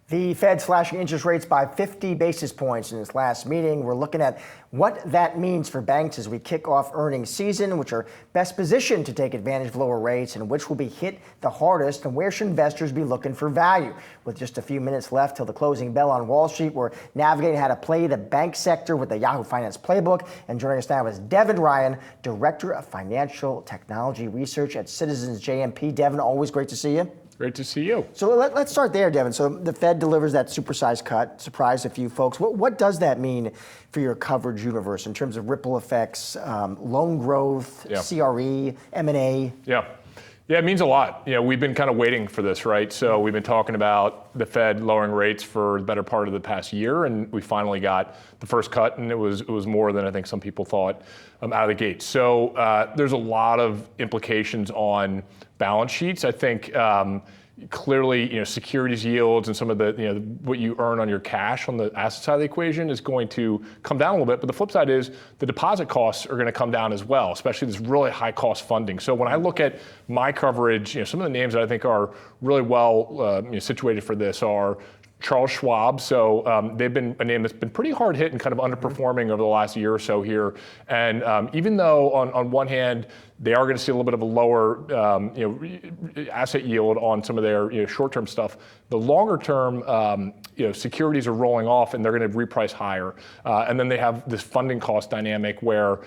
The Fed slashing interest rates by 50 basis points in its last meeting. We're looking at what that means for banks as we kick off earnings season, which are best positioned to take advantage of lower rates and which will be hit the hardest, and where should investors be looking for value. With just a few minutes left till the closing bell on Wall Street, we're navigating how to play the bank sector with the Yahoo Finance playbook. And joining us now is Devin Ryan, Director of Financial Technology Research at Citizens JMP. Devin, always great to see you. Great to see you. So let's start there, Devin. So the Fed delivers that supersized cut, surprised a few folks. What does that mean for your coverage universe in terms of ripple effects, loan growth, CRE, M&A? Yeah, it means a lot. We've been kind of waiting for this, right? So we've been talking about the Fed lowering rates for the better part of the past year, and we finally got the first cut, and it was more than I think some people thought out of the gate. So there's a lot of implications on balance sheets. I think clearly, securities yields and some of the, what you earn on your cash on the asset side of the equation is going to come down a little bit. But the flip side is the deposit costs are going to come down as well, especially this really high cost funding. So when I look at my coverage, some of the names that I think are really well situated for this are Charles Schwab. So they've been a name that's been pretty hard hit and kind of underperforming over the last year or so here. And even though on one hand, they are going to see a little bit of a lower asset yield on some of their short-term stuff, the longer-term securities are rolling off and they're going to reprice higher. And then they have this funding cost dynamic where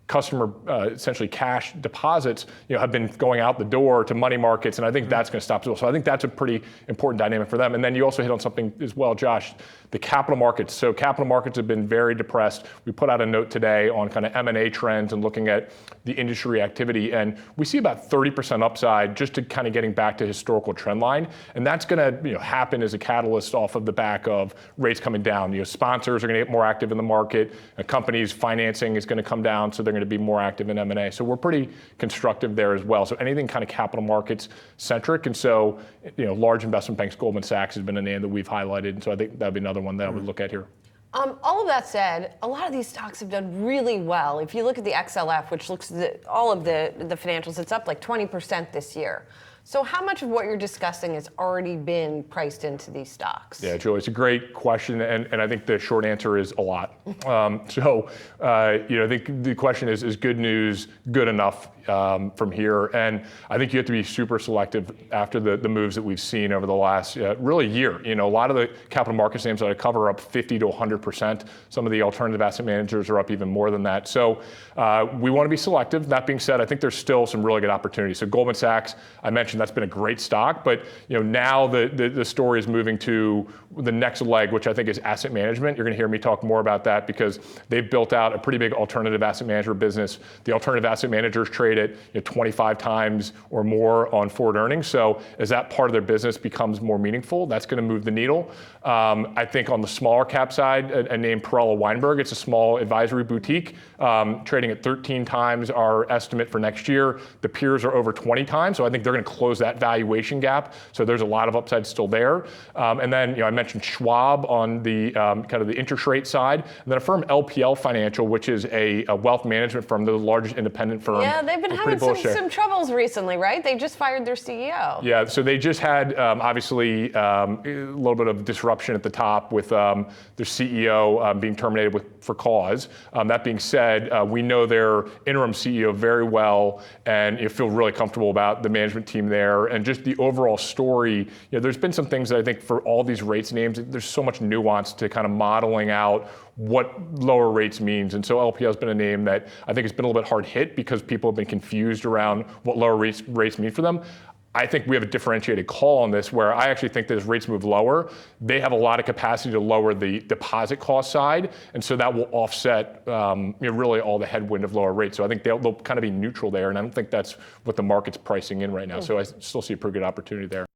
customer essentially cash deposits have been going out the door to money markets, and I think that's going to stop as well. So I think that's a pretty important dynamic for them. And then you also hit on something as well, Josh, the capital markets. So capital markets have been very depressed. We put out a note today on kind of M&A trends and looking at the industry activity, and we see about 30% upside just to kind of getting back to historical trend line. And that's going to happen as a catalyst off of the back of rates coming down. Sponsors are going to get more active in the market. Companies financing is going to come down, so they're going to be more active in M&A. So we're pretty constructive there as well. So anything kind of capital markets centric. And so, large investment banks, Goldman Sachs has been a name that we've highlighted. And so I think that'd be another one that I would look at here. All of that said, a lot of these stocks have done really well. If you look at the XLF, which looks at all of the financials, it's up like 20% this year. So how much of what you're discussing has already been priced into these stocks? Yeah, Joe, it's a great question, and I think the short answer is a lot. I think the question is good news good enough from here? And I think you have to be super selective after the moves that we've seen over the last really year. A lot of the capital markets names that I cover are up 50 to 100%. Some of the alternative asset managers are up even more than that. So we want to be selective. That being said, I think there's still some really good opportunities. So Goldman Sachs, I mentioned that's been a great stock, but now the story is moving to the next leg, which I think is asset management. You're going to hear me talk more about that because they've built out a pretty big alternative asset management business. The alternative asset managers trade at 25 times or more on forward earnings. So as that part of their business becomes more meaningful, that's going to move the needle. I think on the smaller cap side, a name Perella Weinberg, it's a small advisory boutique trading at 13 times our estimate for next year. The peers are over 20 times, so I think they're going to close that valuation gap. So there's a lot of upside still there. And then I mentioned Schwab on the kind of the interest rate side, and then a firm LPL Financial, which is a wealth management firm, the largest independent firm. Yeah, they've been having some troubles recently, right? They just fired their CEO. Yeah, so they just had obviously a little bit of disruption at the top with their CEO being terminated for cause. That being said, we know their interim CEO very well, and feel really comfortable about the management team there and just the overall story. There's been some things that I think for all these rates names, there's so much nuance to kind of modeling out what lower rates means. And so LPL has been a name that I think has been a little bit hard hit because people have been confused around what lower rates mean for them. I think we have a differentiated call on this where I actually think that as rates move lower, they have a lot of capacity to lower the deposit cost side. And so that will offset really all the headwind of lower rates. So I think they'll kind of be neutral there. And I don't think that's what the market's pricing in right now. So I still see a pretty good opportunity there.